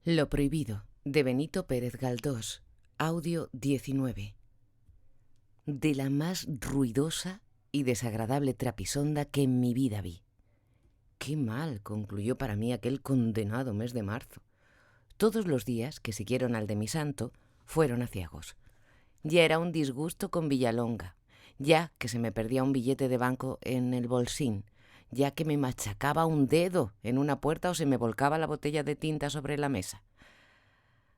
Lo prohibido, de Benito Pérez Galdós, audio 19. De la más ruidosa y desagradable trapisonda que en mi vida vi. Qué mal concluyó para mí aquel condenado mes de marzo. Todos los días que siguieron al de mi santo fueron aciagos. Ya era un disgusto con Villalonga, ya que se me perdía un billete de banco en el bolsín, ya que me machacaba un dedo en una puerta o se me volcaba la botella de tinta sobre la mesa.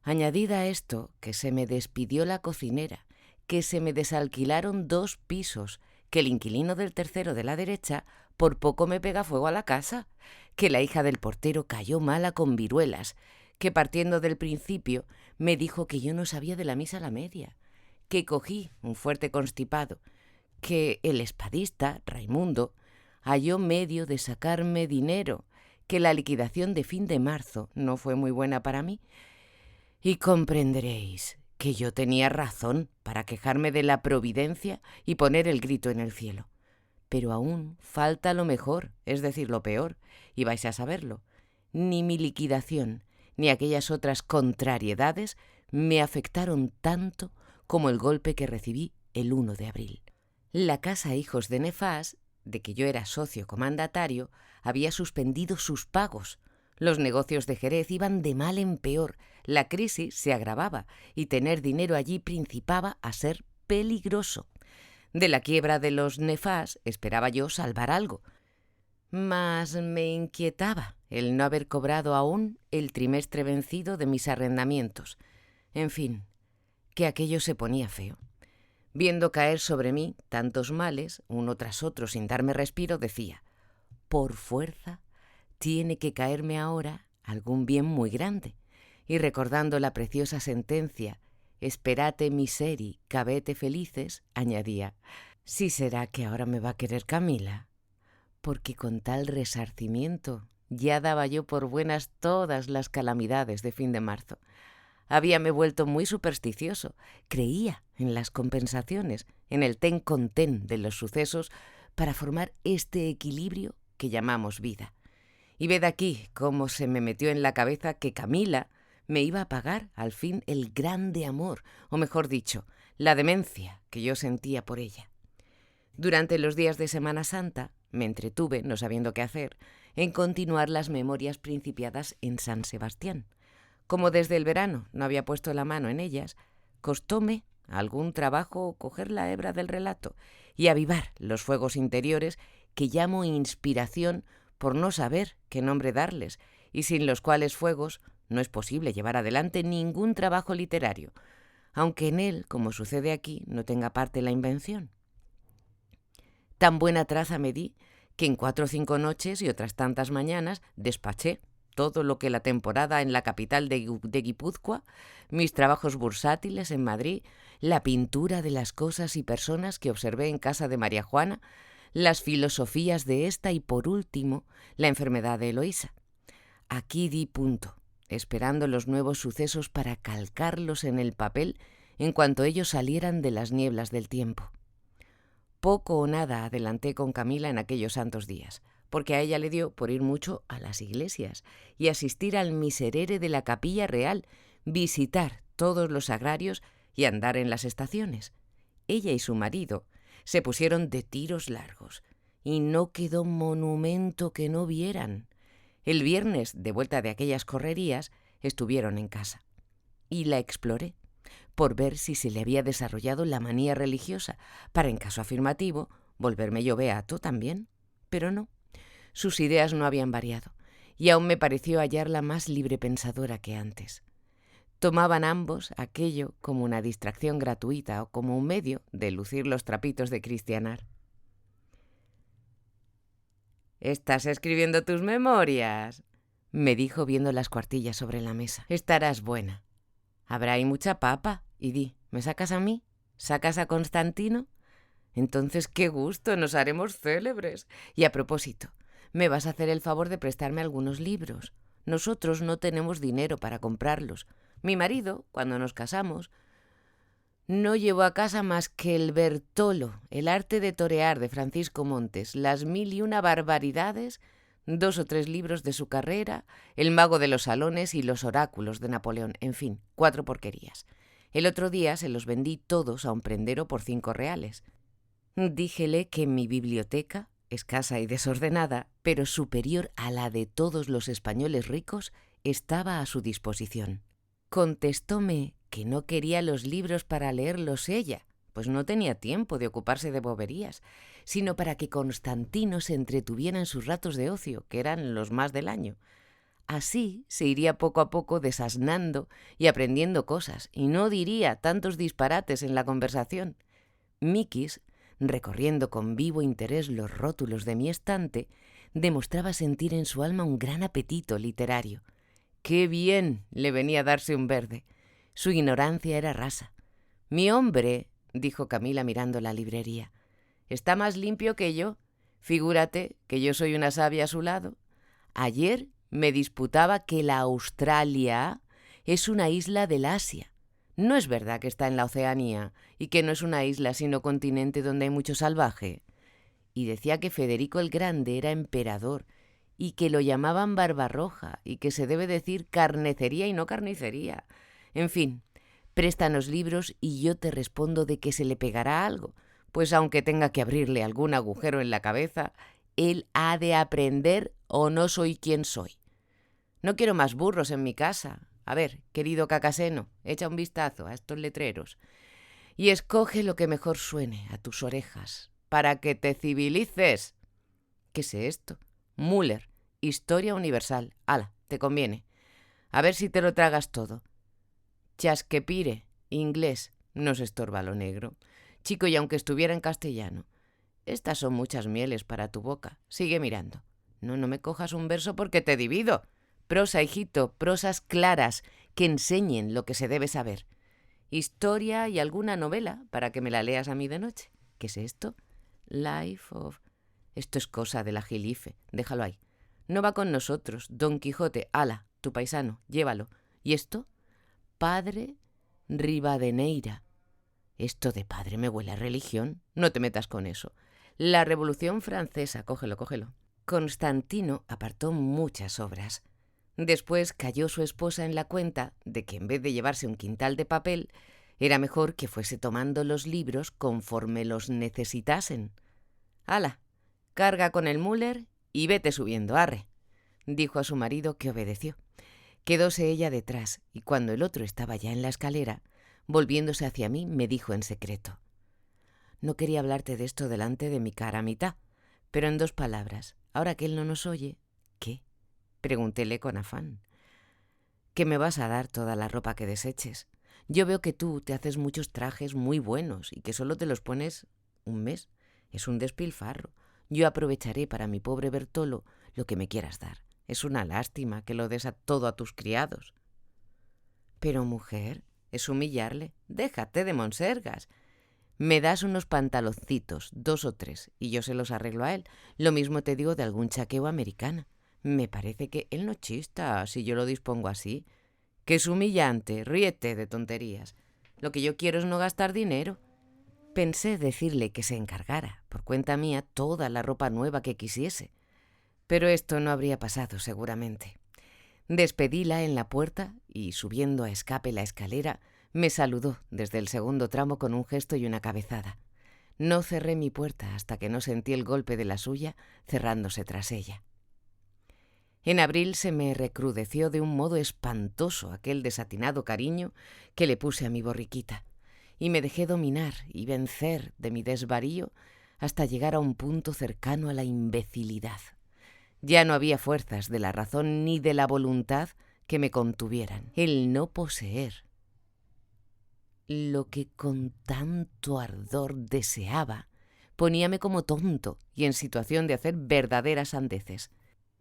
Añadida a esto, que se me despidió la cocinera, que se me desalquilaron 2 pisos, que el inquilino del tercero de la derecha por poco me pega fuego a la casa, que la hija del portero cayó mala con viruelas, que partiendo del principio me dijo que yo no sabía de la misa a la media, que cogí un fuerte constipado, que el espadista, Raimundo, halló medio de sacarme dinero, que la liquidación de fin de marzo no fue muy buena para mí, y comprenderéis que yo tenía razón para quejarme de la providencia y poner el grito en el cielo. Pero aún falta lo mejor, es decir, lo peor, y vais a saberlo. Ni mi liquidación, ni aquellas otras contrariedades me afectaron tanto como el golpe que recibí el 1 de abril. La Casa Hijos de Nefas, de que yo era socio comandatario, había suspendido sus pagos. Los negocios de Jerez iban de mal en peor, la crisis se agravaba y tener dinero allí principaba a ser peligroso. De la quiebra de los Nefas esperaba yo salvar algo, mas me inquietaba el no haber cobrado aún el trimestre vencido de mis arrendamientos. En fin, que aquello se ponía feo. Viendo caer sobre mí tantos males, uno tras otro sin darme respiro, decía: por fuerza tiene que caerme ahora algún bien muy grande. Y recordando la preciosa sentencia «Esperate miseri, cabete felices», añadía: «Sí será que ahora me va a querer Camila, porque con tal resarcimiento ya daba yo por buenas todas las calamidades de fin de marzo. Habíame vuelto muy supersticioso, creía en las compensaciones, en el ten con ten de los sucesos para formar este equilibrio que llamamos vida. Y ved aquí cómo se me metió en la cabeza que Camila me iba a pagar al fin el grande amor, o mejor dicho, la demencia que yo sentía por ella. Durante los días de Semana Santa me entretuve, no sabiendo qué hacer, en continuar las memorias principiadas en San Sebastián. Como desde el verano no había puesto la mano en ellas, costóme algún trabajo coger la hebra del relato y avivar los fuegos interiores que llamo inspiración por no saber qué nombre darles, y sin los cuales fuegos no es posible llevar adelante ningún trabajo literario, aunque en él, como sucede aquí, no tenga parte la invención. Tan buena traza me di que en 4 o 5 noches y otras tantas mañanas despaché todo lo que la temporada en la capital de Guipúzcoa, mis trabajos bursátiles en Madrid, la pintura de las cosas y personas que observé en casa de María Juana, las filosofías de esta y, por último, la enfermedad de Eloísa. Aquí di punto, esperando los nuevos sucesos para calcarlos en el papel en cuanto ellos salieran de las nieblas del tiempo. Poco o nada adelanté con Camila en aquellos santos días, porque a ella le dio por ir mucho a las iglesias y asistir al miserere de la Capilla Real, visitar todos los sagrarios y andar en las estaciones. Ella y su marido se pusieron de tiros largos y no quedó monumento que no vieran. El viernes, de vuelta de aquellas correrías, estuvieron en casa y la exploré por ver si se le había desarrollado la manía religiosa, para, en caso afirmativo, volverme yo beato también. Pero no, sus ideas no habían variado, y aún me pareció hallarla más librepensadora que antes. Tomaban ambos aquello como una distracción gratuita o como un medio de lucir los trapitos de cristianar. «¿Estás escribiendo tus memorias?», me dijo viendo las cuartillas sobre la mesa. «Estarás buena. Habrá ahí mucha papa. Y di, ¿me sacas a mí? ¿Sacas a Constantino? Entonces, qué gusto, nos haremos célebres. Y a propósito, me vas a hacer el favor de prestarme algunos libros. Nosotros no tenemos dinero para comprarlos. Mi marido, cuando nos casamos, no llevó a casa más que el Bertolo, el arte de torear de Francisco Montes, las 1001 barbaridades 2 o 3 libros de su carrera, El mago de los salones y Los oráculos de Napoleón, en fin, 4 porquerías. El otro día se los vendí todos a un prendero por 5 reales. Díjele que mi biblioteca, escasa y desordenada, pero superior a la de todos los españoles ricos, estaba a su disposición. Contestóme que no quería los libros para leerlos ella, pues no tenía tiempo de ocuparse de boberías, sino para que Constantino se entretuviera en sus ratos de ocio, que eran los más del año. Así se iría poco a poco desasnando y aprendiendo cosas, y no diría tantos disparates en la conversación. Mikis, recorriendo con vivo interés los rótulos de mi estante, demostraba sentir en su alma un gran apetito literario. ¡Qué bien le venía a darse un verde! Su ignorancia era rasa. «Mi hombre», dijo Camila mirando la librería, «está más limpio que yo. Figúrate que yo soy una sabia a su lado. Ayer me disputaba que la Australia es una isla del Asia. ¿No es verdad que está en la Oceanía y que no es una isla sino continente donde hay mucho salvaje?» Y decía que Federico el Grande era emperador y que lo llamaban Barbarroja y que se debe decir carnecería y no carnicería. En fin, préstanos libros y yo te respondo de que se le pegará algo, pues aunque tenga que abrirle algún agujero en la cabeza, él ha de aprender o no soy quien soy. No quiero más burros en mi casa. A ver, querido Cacaseno, echa un vistazo a estos letreros y escoge lo que mejor suene a tus orejas, para que te civilices. ¿Qué es esto? Müller, Historia Universal. Hala, te conviene. A ver si te lo tragas todo. Chasquepire, inglés. No se estorba lo negro. Chico, y aunque estuviera en castellano. Estas son muchas mieles para tu boca. Sigue mirando. No me cojas un verso porque te divido. Prosa, hijito, prosas claras que enseñen lo que se debe saber. Historia y alguna novela para que me la leas a mí de noche. ¿Qué es esto? Life of... Esto es cosa de la Gilife. Déjalo ahí. No va con nosotros. Don Quijote. Ala, tu paisano. Llévalo. ¿Y esto? Padre Rivadeneira. Esto de padre me huele a religión. No te metas con eso. La Revolución Francesa. Cógelo. Constantino apartó muchas obras. Después cayó su esposa en la cuenta de que en vez de llevarse un quintal de papel, era mejor que fuese tomando los libros conforme los necesitasen. «Hala, carga con el Müller y vete subiendo, arre», dijo a su marido, que obedeció. Quedóse ella detrás y cuando el otro estaba ya en la escalera, volviéndose hacia mí, me dijo en secreto: «No quería hablarte de esto delante de mi cara a mitad, pero en 2 palabras, ahora que él no nos oye». «¿Qué?», preguntéle con afán. «Que me vas a dar toda la ropa que deseches. Yo veo que tú te haces muchos trajes muy buenos y que solo te los pones un mes. Es un despilfarro. Yo aprovecharé para mi pobre Bertolo lo que me quieras dar. Es una lástima que lo des todo a tus criados». «Pero, mujer, es humillarle. Déjate de monsergas. Me das unos pantaloncitos, 2 o 3, y yo se los arreglo a él. Lo mismo te digo de algún chaqueo americana. Me parece que él no chista si yo lo dispongo así. Que es humillante, ríete de tonterías. Lo que yo quiero es no gastar dinero». Pensé decirle que se encargara, por cuenta mía, toda la ropa nueva que quisiese. Pero esto no habría pasado seguramente. Despedíla en la puerta y, subiendo a escape la escalera, me saludó desde el segundo tramo con un gesto y una cabezada. No cerré mi puerta hasta que no sentí el golpe de la suya cerrándose tras ella. En abril se me recrudeció de un modo espantoso aquel desatinado cariño que le puse a mi borriquita, y me dejé dominar y vencer de mi desvarío hasta llegar a un punto cercano a la imbecilidad. Ya no había fuerzas de la razón ni de la voluntad que me contuvieran. El no poseer lo que con tanto ardor deseaba poníame como tonto y en situación de hacer verdaderas sandeces.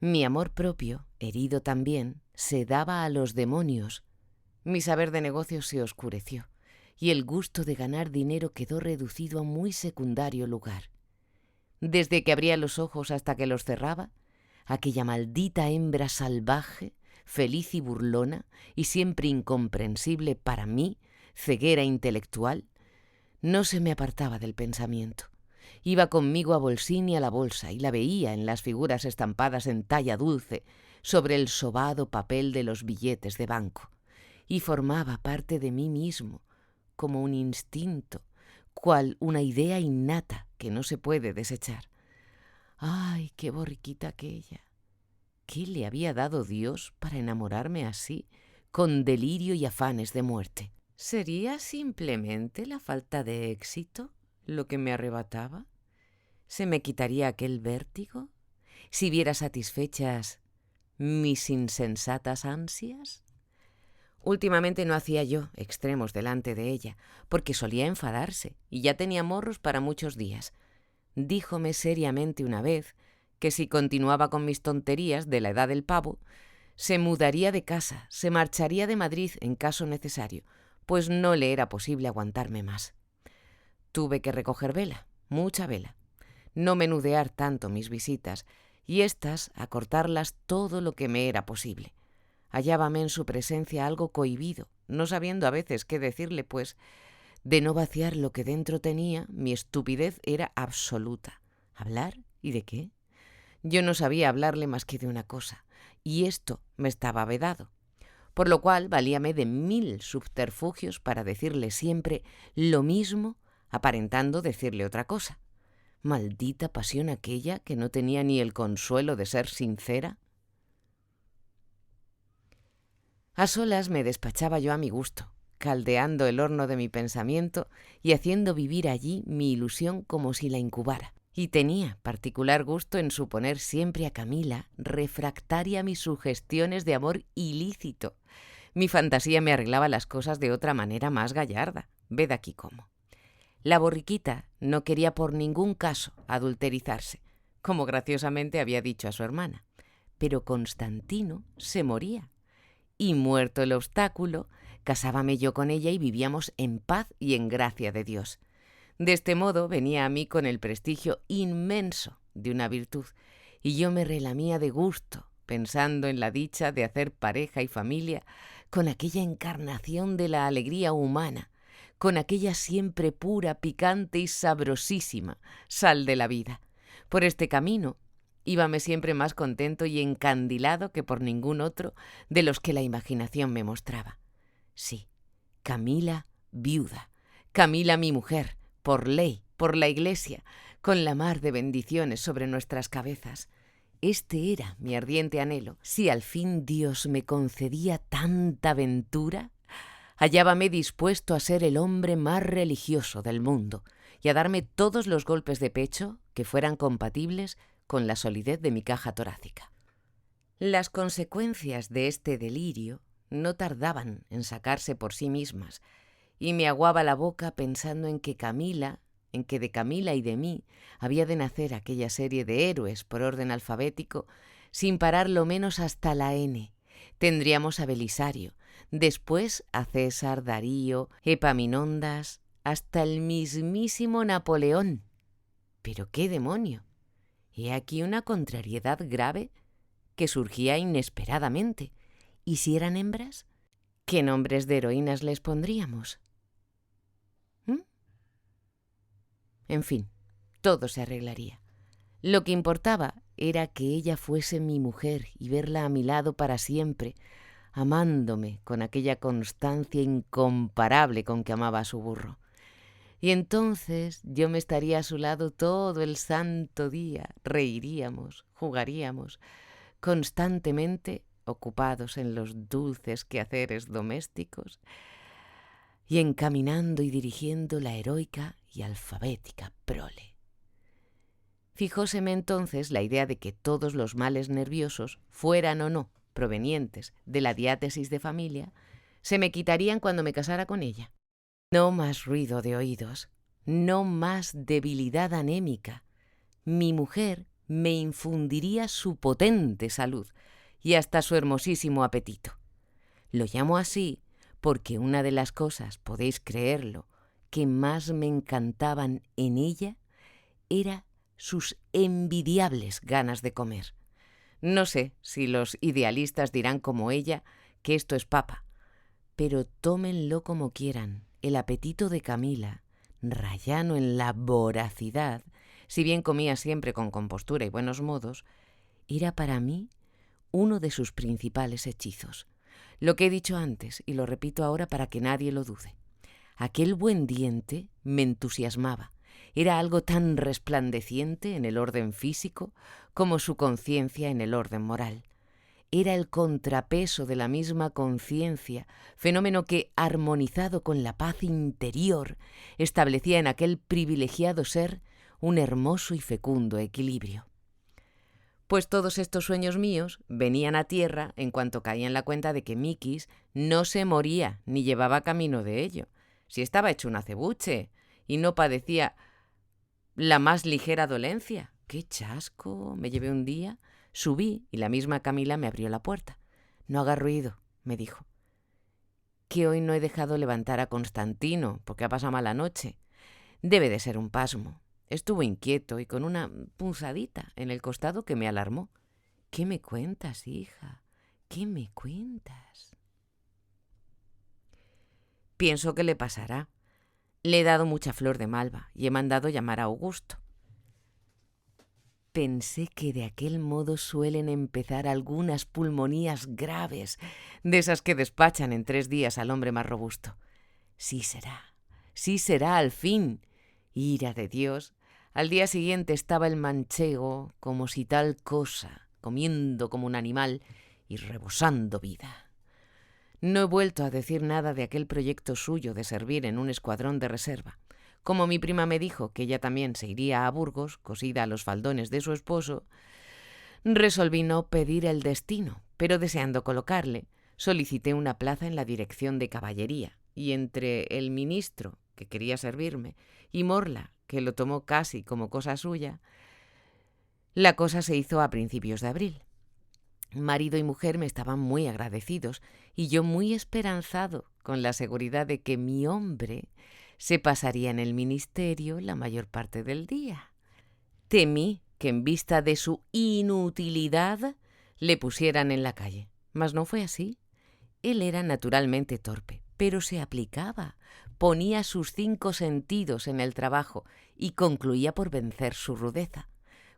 Mi amor propio, herido también, se daba a los demonios. Mi saber de negocios se oscureció y el gusto de ganar dinero quedó reducido a muy secundario lugar. Desde que abría los ojos hasta que los cerraba, aquella maldita hembra salvaje, feliz y burlona, y siempre incomprensible para mí, ceguera intelectual, no se me apartaba del pensamiento. Iba conmigo a Bolsín y a la bolsa y la veía en las figuras estampadas en talla dulce sobre el sobado papel de los billetes de banco. Y formaba parte de mí mismo, como un instinto, cual una idea innata que no se puede desechar. ¡Ay, qué borriquita aquella! ¿Qué le había dado Dios para enamorarme así, con delirio y afanes de muerte? ¿Sería simplemente la falta de éxito lo que me arrebataba? ¿Se me quitaría aquel vértigo si viera satisfechas mis insensatas ansias? Últimamente no hacía yo extremos delante de ella, porque solía enfadarse y ya tenía morros para muchos días. Díjome seriamente una vez que si continuaba con mis tonterías de la edad del pavo, se mudaría de casa, se marcharía de Madrid en caso necesario, pues no le era posible aguantarme más. Tuve que recoger vela, mucha vela, no menudear tanto mis visitas y éstas acortarlas todo lo que me era posible. Hallábame en su presencia algo cohibido, no sabiendo a veces qué decirle, pues de no vaciar lo que dentro tenía, mi estupidez era absoluta. ¿Hablar? ¿Y de qué? Yo no sabía hablarle más que de una cosa, y esto me estaba vedado, por lo cual valíame de 1000 subterfugios para decirle siempre lo mismo, aparentando decirle otra cosa. Maldita pasión aquella que no tenía ni el consuelo de ser sincera. A solas me despachaba yo a mi gusto, caldeando el horno de mi pensamiento y haciendo vivir allí mi ilusión como si la incubara. Y tenía particular gusto en suponer siempre a Camila refractaria a mis sugestiones de amor ilícito. Mi fantasía me arreglaba las cosas de otra manera más gallarda. Ved aquí cómo. La borriquita no quería por ningún caso adulterizarse, como graciosamente había dicho a su hermana. Pero Constantino se moría. Y muerto el obstáculo, casábame yo con ella y vivíamos en paz y en gracia de Dios. De este modo venía a mí con el prestigio inmenso de una virtud, y yo me relamía de gusto, pensando en la dicha de hacer pareja y familia con aquella encarnación de la alegría humana, con aquella siempre pura, picante y sabrosísima sal de la vida. Por este camino íbame siempre más contento y encandilado que por ningún otro de los que la imaginación me mostraba. Sí, Camila viuda, Camila mi mujer, por ley, por la Iglesia, con la mar de bendiciones sobre nuestras cabezas. Este era mi ardiente anhelo. Si al fin Dios me concedía tanta ventura, hallábame dispuesto a ser el hombre más religioso del mundo y a darme todos los golpes de pecho que fueran compatibles con la solidez de mi caja torácica. Las consecuencias de este delirio no tardaban en sacarse por sí mismas, y me aguaba la boca pensando en que de Camila y de mí había de nacer aquella serie de héroes por orden alfabético, sin parar lo menos hasta la N. Tendríamos a Belisario, después a César, Darío, Epaminondas, hasta el mismísimo Napoleón. ¿Pero qué demonio? He aquí una contrariedad grave que surgía inesperadamente. ¿Y si eran hembras? ¿Qué nombres de heroínas les pondríamos? En fin, todo se arreglaría. Lo que importaba era que ella fuese mi mujer y verla a mi lado para siempre, amándome con aquella constancia incomparable con que amaba a su burro. Y entonces yo me estaría a su lado todo el santo día, reiríamos, jugaríamos, constantemente ocupados en los dulces quehaceres domésticos y encaminando y dirigiendo la heroica y alfabética prole. Fijóseme entonces la idea de que todos los males nerviosos, fueran o no provenientes de la diátesis de familia, se me quitarían cuando me casara con ella. No más ruido de oídos, no más debilidad anémica. Mi mujer me infundiría su potente salud y hasta su hermosísimo apetito. Lo llamo así porque una de las cosas, podéis creerlo, que más me encantaban en ella era sus envidiables ganas de comer. No sé si los idealistas dirán como ella que esto es papa, pero tómenlo como quieran. El apetito de Camila, rayano en la voracidad, si bien comía siempre con compostura y buenos modos, era para mí uno de sus principales hechizos. Lo que he dicho antes, y lo repito ahora para que nadie lo dude. Aquel buen diente me entusiasmaba. Era algo tan resplandeciente en el orden físico como su conciencia en el orden moral. Era el contrapeso de la misma conciencia, fenómeno que, armonizado con la paz interior, establecía en aquel privilegiado ser un hermoso y fecundo equilibrio. Pues todos estos sueños míos venían a tierra en cuanto caía en la cuenta de que Mikis no se moría ni llevaba camino de ello. Si estaba hecho un acebuche y no padecía la más ligera dolencia. ¡Qué chasco! Me llevé un día, subí y la misma Camila me abrió la puerta. «No haga ruido», me dijo, «que hoy no he dejado levantar a Constantino porque ha pasado mala noche. Debe de ser un pasmo. Estuvo inquieto y con una punzadita en el costado que me alarmó». «¿Qué me cuentas, hija? ¿Qué me cuentas?» «Pienso que le pasará. Le he dado mucha flor de malva y he mandado llamar a Augusto». Pensé que de aquel modo suelen empezar algunas pulmonías graves, de esas que despachan en 3 días al hombre más robusto. Sí será al fin. Ira de Dios. Al día siguiente estaba el manchego como si tal cosa, comiendo como un animal y rebosando vida. No he vuelto a decir nada de aquel proyecto suyo de servir en un escuadrón de reserva. Como mi prima me dijo que ella también se iría a Burgos, cosida a los faldones de su esposo, resolví no pedir el destino, pero deseando colocarle, solicité una plaza en la dirección de caballería, y entre el ministro, que quería servirme, y Morla, que lo tomó casi como cosa suya, la cosa se hizo a principios de abril. Marido y mujer me estaban muy agradecidos y yo muy esperanzado con la seguridad de que mi hombre se pasaría en el ministerio la mayor parte del día. Temí que en vista de su inutilidad le pusieran en la calle, mas no fue así. Él era naturalmente torpe, pero se aplicaba, ponía sus 5 sentidos en el trabajo y concluía por vencer su rudeza.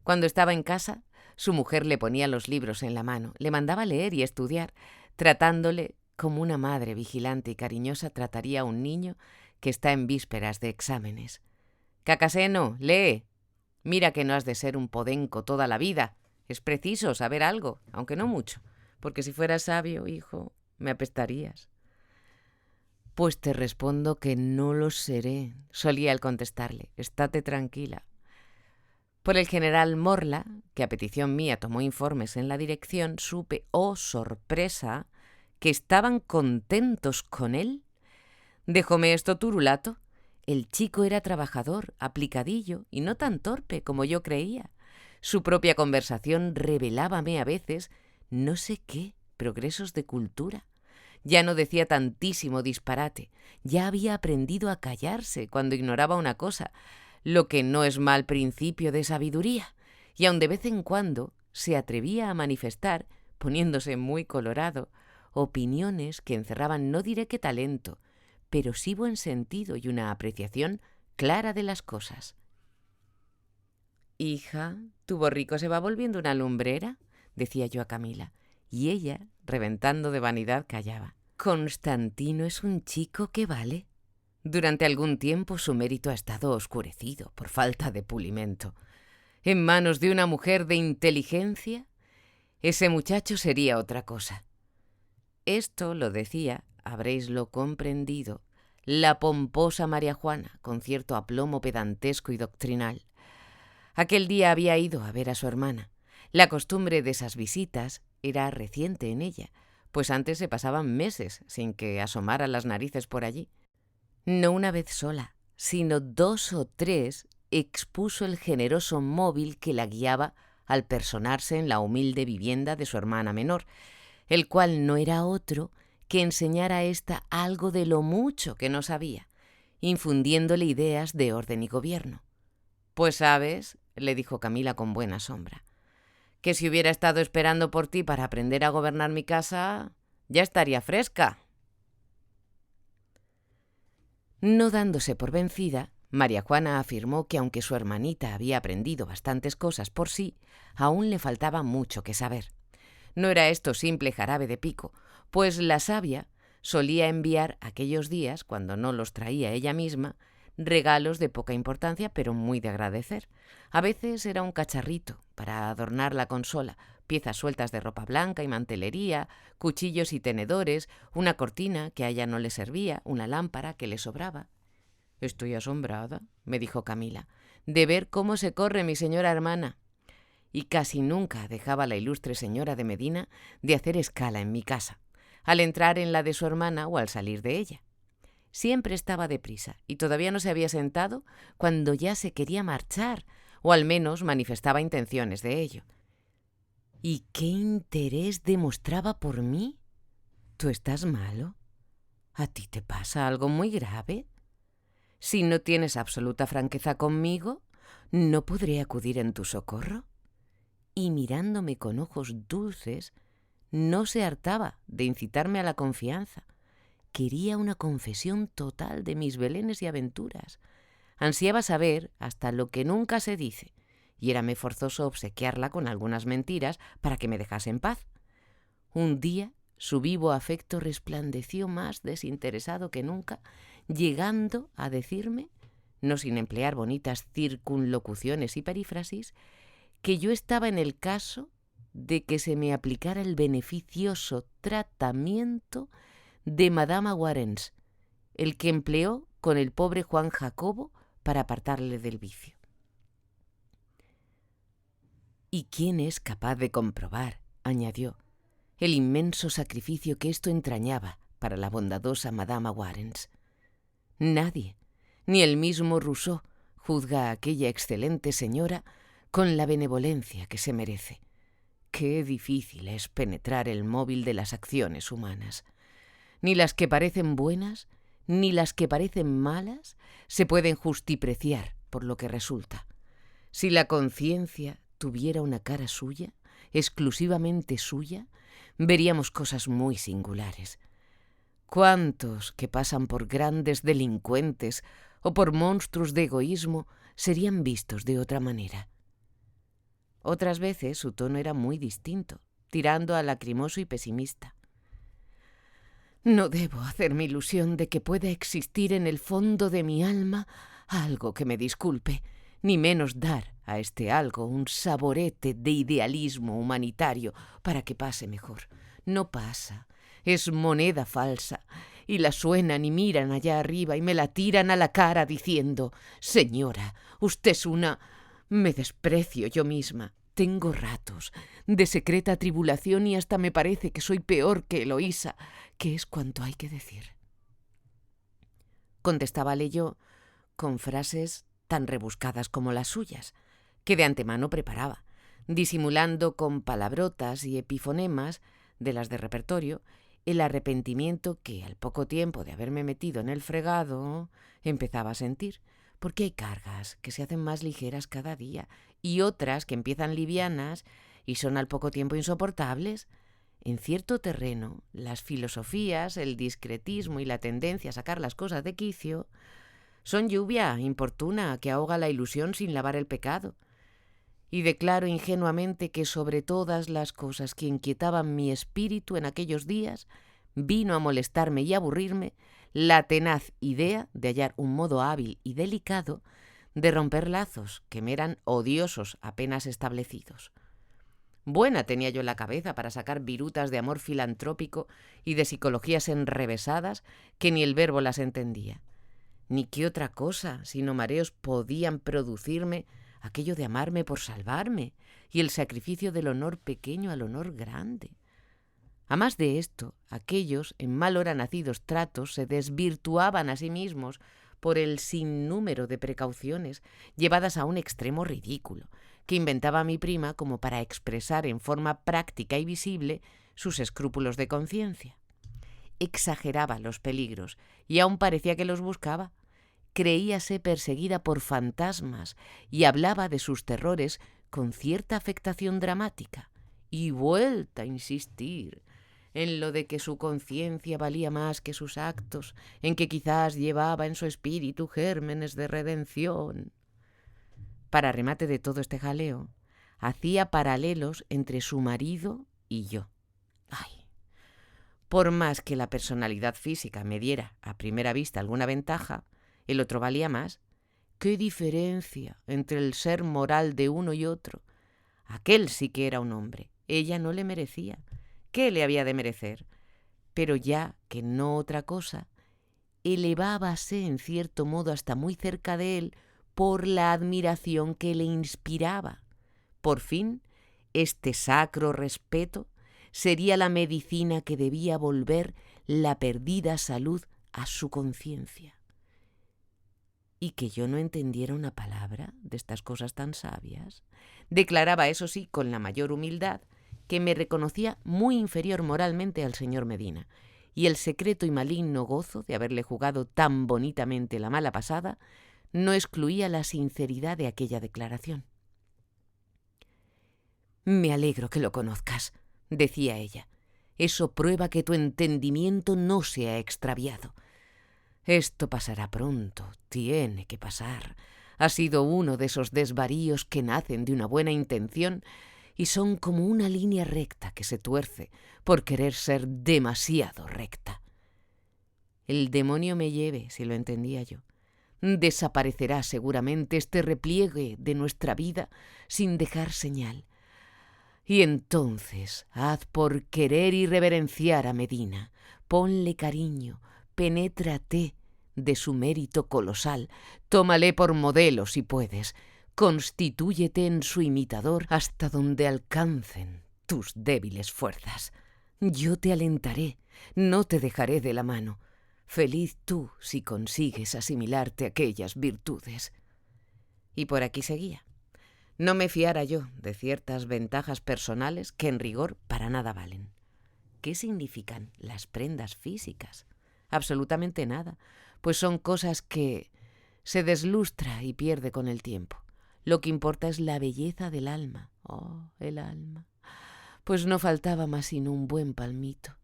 Cuando estaba en casa, su mujer le ponía los libros en la mano, le mandaba leer y estudiar, tratándole como una madre vigilante y cariñosa trataría a un niño que está en vísperas de exámenes. «Cacaseno, lee. Mira que no has de ser un podenco toda la vida. Es preciso saber algo, aunque no mucho, porque si fueras sabio, hijo, me apestarías». «Pues te respondo que no lo seré», solía él contestarle. «Estate tranquila». Por el general Morla, que a petición mía tomó informes en la dirección, supe, oh sorpresa, que estaban contentos con él. Dejóme esto turulato. El chico era trabajador, aplicadillo y no tan torpe como yo creía. Su propia conversación revelábame a veces no sé qué progresos de cultura. Ya no decía tantísimo disparate, ya había aprendido a callarse cuando ignoraba una cosa, lo que no es mal principio de sabiduría, y aun de vez en cuando se atrevía a manifestar, poniéndose muy colorado, opiniones que encerraban no diré qué talento, pero sí buen sentido y una apreciación clara de las cosas. «Hija, tu borrico se va volviendo una lumbrera», decía yo a Camila, y ella, reventando de vanidad, callaba. «Constantino es un chico que vale. Durante algún tiempo su mérito ha estado oscurecido por falta de pulimento. En manos de una mujer de inteligencia, ese muchacho sería otra cosa». Esto lo decía, habréislo comprendido, la pomposa María Juana, con cierto aplomo pedantesco y doctrinal. Aquel día había ido a ver a su hermana. La costumbre de esas visitas era reciente en ella, pues antes se pasaban meses sin que asomara las narices por allí. No una vez sola, sino 2 o 3 expuso el generoso móvil que la guiaba al personarse en la humilde vivienda de su hermana menor, el cual no era otro que enseñar a ésta algo de lo mucho que no sabía, infundiéndole ideas de orden y gobierno. «Pues sabes», le dijo Camila con buena sombra, «que si hubiera estado esperando por ti para aprender a gobernar mi casa, ya estaría fresca». No dándose por vencida, María Juana afirmó que aunque su hermanita había aprendido bastantes cosas por sí, aún le faltaba mucho que saber. No era esto simple jarabe de pico, pues la sabia solía enviar aquellos días, cuando no los traía ella misma, regalos de poca importancia pero muy de agradecer. A veces era un cacharrito para adornar la consola, piezas sueltas de ropa blanca y mantelería, cuchillos y tenedores, una cortina que a ella no le servía, una lámpara que le sobraba. «Estoy asombrada», me dijo Camila, «de ver cómo se corre mi señora hermana». Y casi nunca dejaba la ilustre señora de Medina de hacer escala en mi casa, al entrar en la de su hermana o al salir de ella. Siempre estaba deprisa y todavía no se había sentado cuando ya se quería marchar, o al menos manifestaba intenciones de ello. ¿Y qué interés demostraba por mí? ¿Tú estás malo? ¿A ti te pasa algo muy grave? Si no tienes absoluta franqueza conmigo, ¿no podré acudir en tu socorro? Y mirándome con ojos dulces, no se hartaba de incitarme a la confianza. Quería una confesión total de mis belenes y aventuras. Ansiaba saber hasta lo que nunca se dice, y érame forzoso obsequiarla con algunas mentiras para que me dejase en paz. Un día su vivo afecto resplandeció más desinteresado que nunca, llegando a decirme, no sin emplear bonitas circunlocuciones y perífrasis, que yo estaba en el caso de que se me aplicara el beneficioso tratamiento de Madama Warens, el que empleó con el pobre Juan Jacobo para apartarle del vicio. «¿Y quién es capaz de comprobar», añadió, «el inmenso sacrificio que esto entrañaba para la bondadosa Madama Warens? Nadie, ni el mismo Rousseau, juzga a aquella excelente señora con la benevolencia que se merece. Qué difícil es penetrar el móvil de las acciones humanas. Ni las que parecen buenas, ni las que parecen malas, se pueden justipreciar por lo que resulta. Si la conciencia tuviera una cara suya, exclusivamente suya, veríamos cosas muy singulares. ¿Cuántos que pasan por grandes delincuentes o por monstruos de egoísmo serían vistos de otra manera?» Otras veces su tono era muy distinto, tirando a lacrimoso y pesimista. «No debo hacerme ilusión de que pueda existir en el fondo de mi alma algo que me disculpe, ni menos dar a este algo un saborete de idealismo humanitario para que pase mejor. No pasa, es moneda falsa, y la suenan y miran allá arriba y me la tiran a la cara diciendo: «Señora, usted es una...». Me desprecio yo misma. Tengo ratos de secreta tribulación y hasta me parece que soy peor que Eloísa, que es cuanto hay que decir. Contestábale yo con frases tan rebuscadas como las suyas, que de antemano preparaba, disimulando con palabrotas y epifonemas de las de repertorio el arrepentimiento que, al poco tiempo de haberme metido en el fregado, empezaba a sentir, porque hay cargas que se hacen más ligeras cada día y otras que empiezan livianas y son al poco tiempo insoportables. En cierto terreno, las filosofías, el discretismo y la tendencia a sacar las cosas de quicio son lluvia importuna que ahoga la ilusión sin lavar el pecado. Y declaro ingenuamente que sobre todas las cosas que inquietaban mi espíritu en aquellos días, vino a molestarme y aburrirme la tenaz idea de hallar un modo hábil y delicado de romper lazos que me eran odiosos apenas establecidos. Buena tenía yo la cabeza para sacar virutas de amor filantrópico y de psicologías enrevesadas que ni el verbo las entendía. Ni qué otra cosa, sino mareos, podían producirme aquello de amarme por salvarme y el sacrificio del honor pequeño al honor grande. A más de esto, aquellos en mal hora nacidos tratos se desvirtuaban a sí mismos por el sinnúmero de precauciones llevadas a un extremo ridículo, que inventaba mi prima como para expresar en forma práctica y visible sus escrúpulos de conciencia. Exageraba los peligros y aún parecía que los buscaba. Creíase perseguida por fantasmas y hablaba de sus terrores con cierta afectación dramática. Y vuelta a insistir en lo de que su conciencia valía más que sus actos, en que quizás llevaba en su espíritu gérmenes de redención. Para remate de todo este jaleo, hacía paralelos entre su marido y yo. Ay, por más que la personalidad física me diera a primera vista alguna ventaja, el otro valía más. ¡Qué diferencia entre el ser moral de uno y otro! Aquel sí que era un hombre, ella no le merecía. ¿Qué le había de merecer? Pero ya que no otra cosa, elevábase en cierto modo hasta muy cerca de él por la admiración que le inspiraba. Por fin, este sacro respeto sería la medicina que debía volver la perdida salud a su conciencia. Y que yo no entendiera una palabra de estas cosas tan sabias. Declaraba, eso sí, con la mayor humildad, que me reconocía muy inferior moralmente al señor Medina, y el secreto y maligno gozo de haberle jugado tan bonitamente la mala pasada no excluía la sinceridad de aquella declaración. «Me alegro que lo conozcas», decía ella. «Eso prueba que tu entendimiento no se ha extraviado. Esto pasará pronto, tiene que pasar. Ha sido uno de esos desvaríos que nacen de una buena intención y son como una línea recta que se tuerce por querer ser demasiado recta. El demonio me lleve, si lo entendía yo. Desaparecerá seguramente este repliegue de nuestra vida sin dejar señal. Y entonces haz por querer y reverenciar a Medina, ponle cariño, penétrate de su mérito colosal, tómale por modelo si puedes, constitúyete en su imitador hasta donde alcancen tus débiles fuerzas. Yo te alentaré, no te dejaré de la mano. Feliz tú si consigues asimilarte aquellas virtudes. Y por aquí seguía. No me fiara yo de ciertas ventajas personales que en rigor para nada valen. ¿Qué significan las prendas físicas? Absolutamente nada, pues son cosas que se deslustra y pierde con el tiempo. Lo que importa es la belleza del alma. Oh, el alma. Pues no faltaba más sino un buen palmito.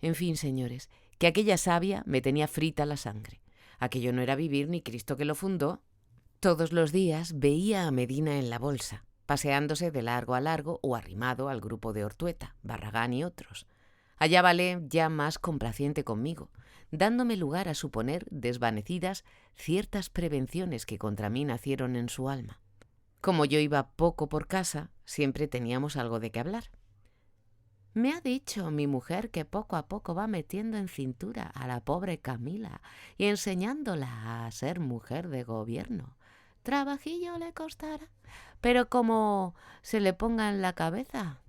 En fin, señores, que aquella savia me tenía frita la sangre. Aquello no era vivir ni Cristo que lo fundó. Todos los días veía a Medina en la bolsa, paseándose de largo a largo o arrimado al grupo de Ortueta, Barragán y otros. Hallábale ya más complaciente conmigo, dándome lugar a suponer desvanecidas ciertas prevenciones que contra mí nacieron en su alma. Como yo iba poco por casa, siempre teníamos algo de qué hablar. Me ha dicho mi mujer que poco a poco va metiendo en cintura a la pobre Camila y enseñándola a ser mujer de gobierno. Trabajillo le costará, pero como se le ponga en la cabeza.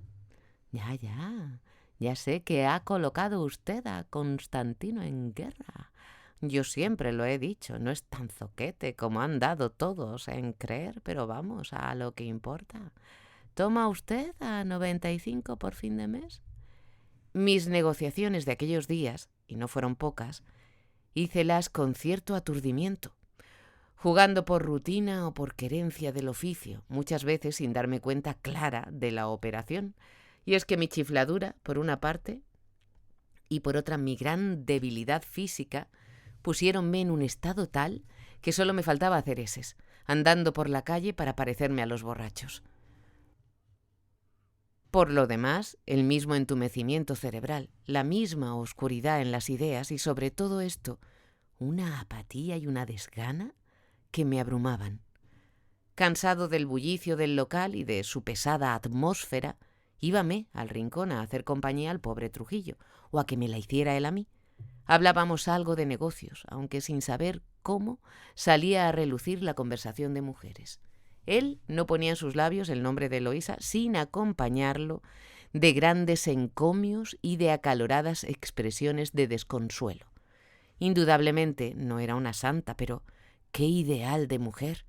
Ya sé que ha colocado usted a Constantino en guerra. Yo siempre lo he dicho, no es tan zoquete como han dado todos en creer, pero vamos a lo que importa. ¿Toma usted a 95 por fin de mes? Mis negociaciones de aquellos días, y no fueron pocas, hícelas con cierto aturdimiento, jugando por rutina o por querencia del oficio, muchas veces sin darme cuenta clara de la operación. Y es que mi chifladura, por una parte, y por otra mi gran debilidad física, pusiéronme en un estado tal que solo me faltaba hacer eses, andando por la calle para parecerme a los borrachos. Por lo demás, el mismo entumecimiento cerebral, la misma oscuridad en las ideas y sobre todo esto, una apatía y una desgana que me abrumaban. Cansado del bullicio del local y de su pesada atmósfera, íbame al rincón a hacer compañía al pobre Trujillo, o a que me la hiciera él a mí. Hablábamos algo de negocios, aunque sin saber cómo salía a relucir la conversación de mujeres. Él no ponía en sus labios el nombre de Eloísa sin acompañarlo de grandes encomios y de acaloradas expresiones de desconsuelo. Indudablemente no era una santa, pero qué ideal de mujer.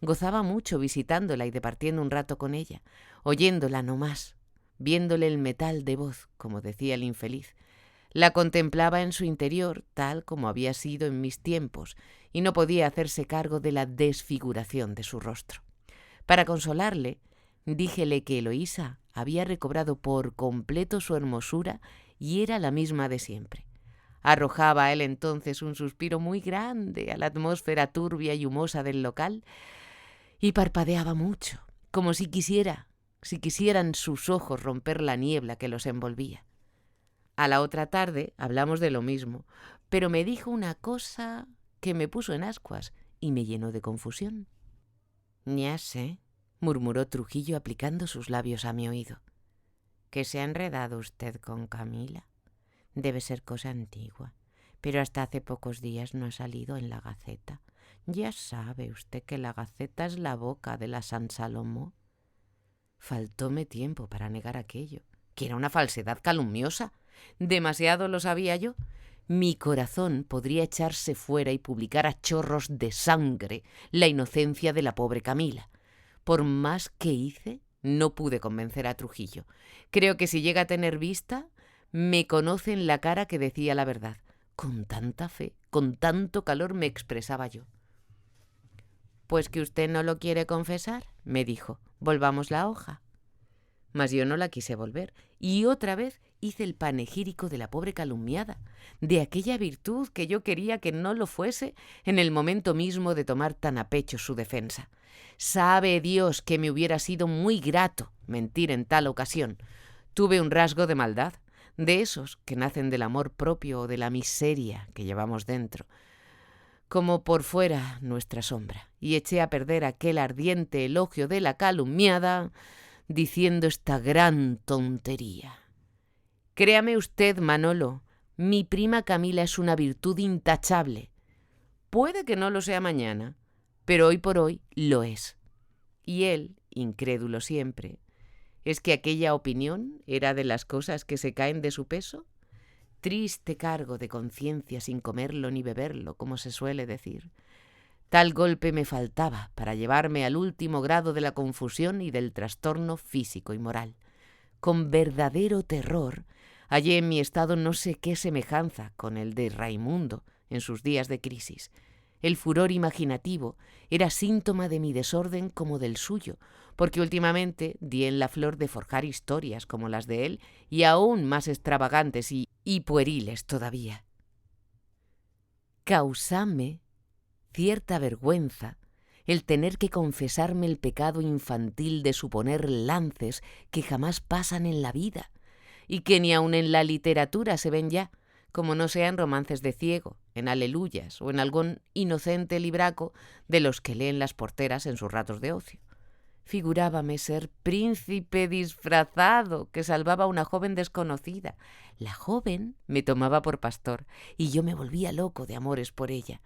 Gozaba mucho visitándola y departiendo un rato con ella, oyéndola no más, viéndole el metal de voz, como decía el infeliz. La contemplaba en su interior, tal como había sido en mis tiempos, y no podía hacerse cargo de la desfiguración de su rostro. Para consolarle, díjele que Eloísa había recobrado por completo su hermosura y era la misma de siempre. Arrojaba a él entonces un suspiro muy grande a la atmósfera turbia y humosa del local y parpadeaba mucho, como si quisieran sus ojos romper la niebla que los envolvía. A la otra tarde hablamos de lo mismo, pero me dijo una cosa que me puso en ascuas y me llenó de confusión. «Ya sé», murmuró Trujillo aplicando sus labios a mi oído. «¿Que se ha enredado usted con Camila? Debe ser cosa antigua, pero hasta hace pocos días no ha salido en la Gaceta. Ya sabe usted que la Gaceta es la boca de la San Salomó». Faltóme tiempo para negar aquello, que era una falsedad calumniosa. Demasiado lo sabía yo. Mi corazón podría echarse fuera y publicar a chorros de sangre la inocencia de la pobre Camila. Por más que hice, no pude convencer a Trujillo. Creo que si llega a tener vista, me conoce en la cara que decía la verdad. Con tanta fe, con tanto calor me expresaba yo. «Pues que usted no lo quiere confesar», me dijo. «Volvamos la hoja». Mas yo no la quise volver, y otra vez hice el panegírico de la pobre calumniada, de aquella virtud que yo quería que no lo fuese en el momento mismo de tomar tan a pecho su defensa. Sabe Dios que me hubiera sido muy grato mentir en tal ocasión. Tuve un rasgo de maldad, de esos que nacen del amor propio o de la miseria que llevamos dentro, como por fuera nuestra sombra, y eché a perder aquel ardiente elogio de la calumniada diciendo esta gran tontería. Créame usted, Manolo, mi prima Camila es una virtud intachable. Puede que no lo sea mañana, pero hoy por hoy lo es. Y él, incrédulo siempre, ¿es que aquella opinión era de las cosas que se caen de su peso? Triste cargo de conciencia sin comerlo ni beberlo, como se suele decir. Tal golpe me faltaba para llevarme al último grado de la confusión y del trastorno físico y moral. Con verdadero terror hallé en mi estado no sé qué semejanza con el de Raimundo en sus días de crisis. El furor imaginativo era síntoma de mi desorden como del suyo, porque últimamente di en la flor de forjar historias como las de él y aún más extravagantes y pueriles todavía. Causame cierta vergüenza el tener que confesarme el pecado infantil de suponer lances que jamás pasan en la vida y que ni aun en la literatura se ven ya, como no sean romances de ciego, en aleluyas o en algún inocente libraco de los que leen las porteras en sus ratos de ocio. Figurábame ser príncipe disfrazado que salvaba a una joven desconocida. La joven me tomaba por pastor y yo me volvía loco de amores por ella.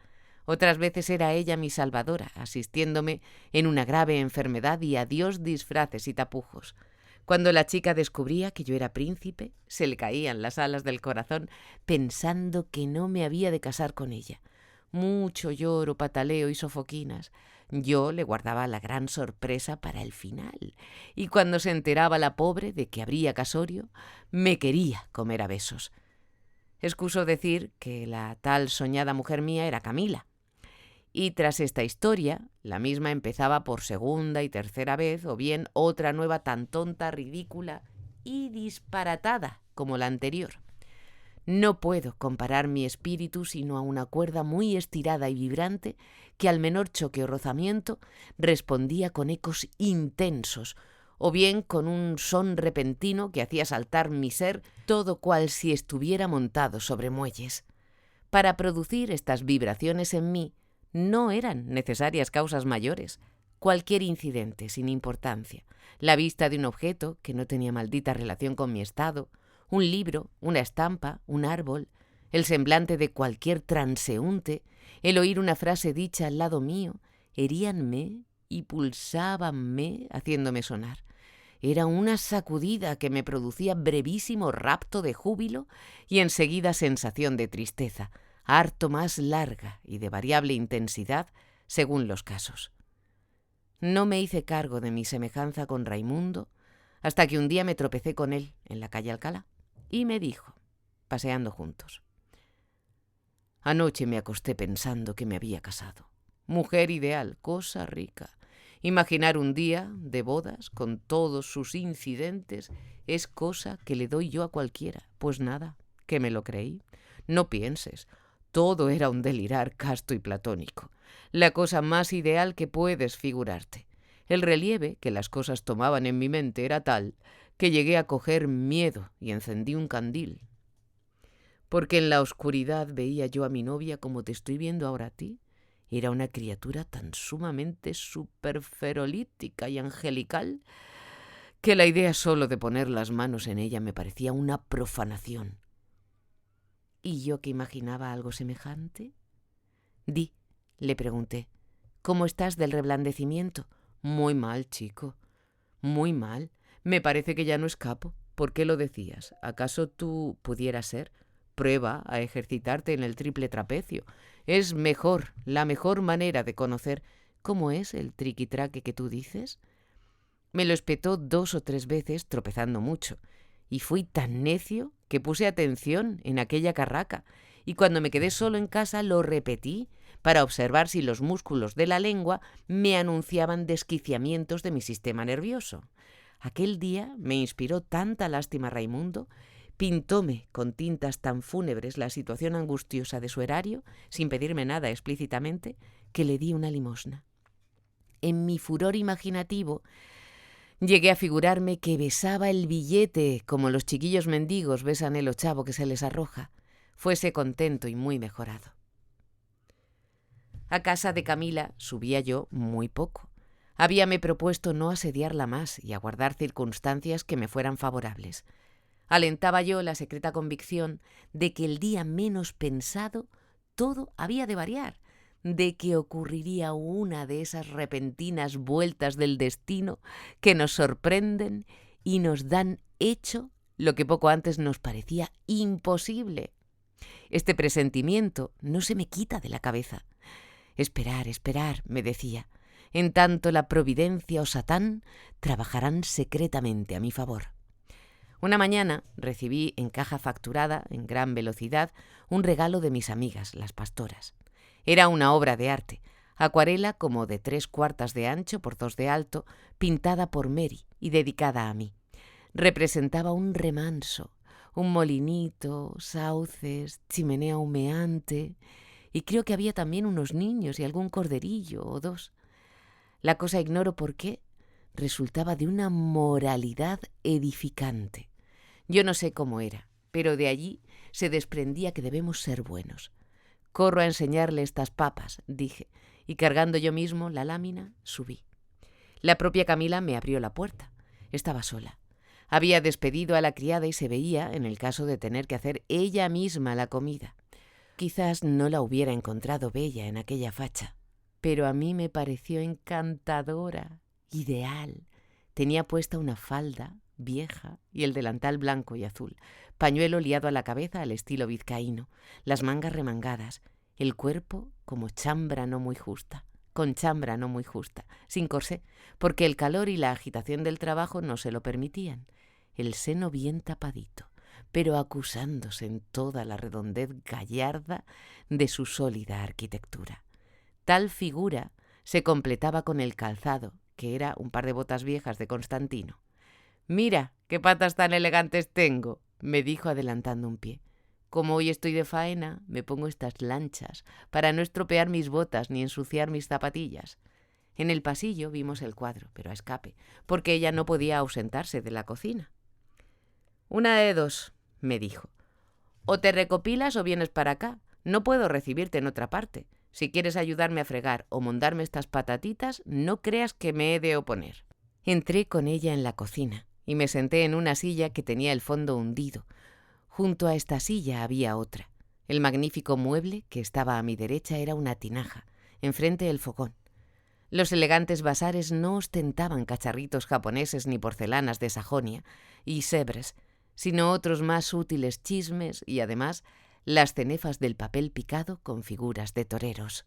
Otras veces era ella mi salvadora, asistiéndome en una grave enfermedad y adiós disfraces y tapujos. Cuando la chica descubría que yo era príncipe, se le caían las alas del corazón pensando que no me había de casar con ella. Mucho lloro, pataleo y sofoquinas. Yo le guardaba la gran sorpresa para el final, y cuando se enteraba la pobre de que habría casorio, me quería comer a besos. Excuso decir que la tal soñada mujer mía era Camila. Y tras esta historia, la misma empezaba por segunda y tercera vez, o bien otra nueva tan tonta, ridícula y disparatada como la anterior. No puedo comparar mi espíritu sino a una cuerda muy estirada y vibrante que al menor choque o rozamiento respondía con ecos intensos, o bien con un son repentino que hacía saltar mi ser todo cual si estuviera montado sobre muelles. Para producir estas vibraciones en mí, no eran necesarias causas mayores. Cualquier incidente sin importancia, la vista de un objeto que no tenía maldita relación con mi estado, un libro, una estampa, un árbol, el semblante de cualquier transeúnte, el oír una frase dicha al lado mío, heríanme y pulsábanme haciéndome sonar. Era una sacudida que me producía brevísimo rapto de júbilo y enseguida sensación de tristeza, harto más larga y de variable intensidad según los casos. No me hice cargo de mi semejanza con Raimundo hasta que un día me tropecé con él en la calle Alcalá y me dijo, paseando juntos: «Anoche me acosté pensando que me había casado. Mujer ideal, cosa rica, Imaginar un día de bodas con todos sus incidentes es cosa que le doy yo a cualquiera. Pues nada, que me lo creí. No pienses, todo era un delirar casto y platónico, la cosa más ideal que puedes figurarte. El relieve que las cosas tomaban en mi mente era tal que llegué a coger miedo y encendí un candil. Porque en la oscuridad veía yo a mi novia como te estoy viendo ahora a ti. Era una criatura tan sumamente superferolítica y angelical que la idea solo de poner las manos en ella me parecía una profanación. ¿Y yo que imaginaba algo semejante? Di, le pregunté, ¿cómo estás del reblandecimiento? Muy mal, chico, muy mal. Me parece que ya no escapo. ¿Por qué lo decías? ¿Acaso tú pudieras ser? Prueba a ejercitarte en el triple trapecio. Es mejor, la mejor manera de conocer cómo es el triquitraque que tú dices. Me lo espetó 2 o 3 veces, tropezando mucho, y fui tan necio que puse atención en aquella carraca, y cuando me quedé solo en casa lo repetí para observar si los músculos de la lengua me anunciaban desquiciamientos de mi sistema nervioso. Aquel día me inspiró tanta lástima Raimundo, pintóme con tintas tan fúnebres la situación angustiosa de su erario, sin pedirme nada explícitamente, que le di una limosna. En mi furor imaginativo, llegué a figurarme que besaba el billete como los chiquillos mendigos besan el ochavo que se les arroja. Fuese contento y muy mejorado. A casa de Camila subía yo muy poco. Habíame propuesto no asediarla más y aguardar circunstancias que me fueran favorables. Alentaba yo la secreta convicción de que el día menos pensado todo había de variar, de que ocurriría una de esas repentinas vueltas del destino que nos sorprenden y nos dan hecho lo que poco antes nos parecía imposible. Este presentimiento no se me quita de la cabeza. Esperar, me decía, en tanto la providencia o Satán trabajarán secretamente a mi favor. Una mañana recibí en caja facturada, en gran velocidad, un regalo de mis amigas, las pastoras. Era una obra de arte, acuarela como de 3/4 de ancho por 2 de alto, pintada por Mary y dedicada a mí. Representaba un remanso, un molinito, sauces, chimenea humeante, y creo que había también unos niños y algún corderillo o 2. La cosa ignoro por qué, resultaba de una moralidad edificante. Yo no sé cómo era, pero de allí se desprendía que debemos ser buenos. Corro a enseñarle estas papas, dije, y cargando yo mismo la lámina, subí. La propia Camila me abrió la puerta. Estaba sola. Había despedido a la criada y se veía en el caso de tener que hacer ella misma la comida. Quizás no la hubiera encontrado bella en aquella facha, pero a mí me pareció encantadora, ideal. Tenía puesta una falda vieja y el delantal blanco y azul, pañuelo liado a la cabeza al estilo vizcaíno, las mangas remangadas, el cuerpo como chambra no muy justa, con chambra no muy justa, sin corsé, porque el calor y la agitación del trabajo no se lo permitían, el seno bien tapadito, pero acusándose en toda la redondez gallarda de su sólida arquitectura. Tal figura se completaba con el calzado, que era un par de botas viejas de Constantino. «Mira, qué patas tan elegantes tengo», me dijo adelantando un pie. «Como hoy estoy de faena, me pongo estas lanchas para no estropear mis botas ni ensuciar mis zapatillas». En el pasillo vimos el cuadro, pero a escape, porque ella no podía ausentarse de la cocina. «Una de 2», me dijo. «O te recopilas o vienes para acá. No puedo recibirte en otra parte. Si quieres ayudarme a fregar o mondarme estas patatitas, no creas que me he de oponer». Entré con ella en la cocina y me senté en una silla que tenía el fondo hundido. Junto a esta silla había otra. El magnífico mueble que estaba a mi derecha era una tinaja, enfrente el fogón. Los elegantes vasares no ostentaban cacharritos japoneses ni porcelanas de Sajonia y Sèvres, sino otros más útiles chismes y, además, las cenefas del papel picado con figuras de toreros.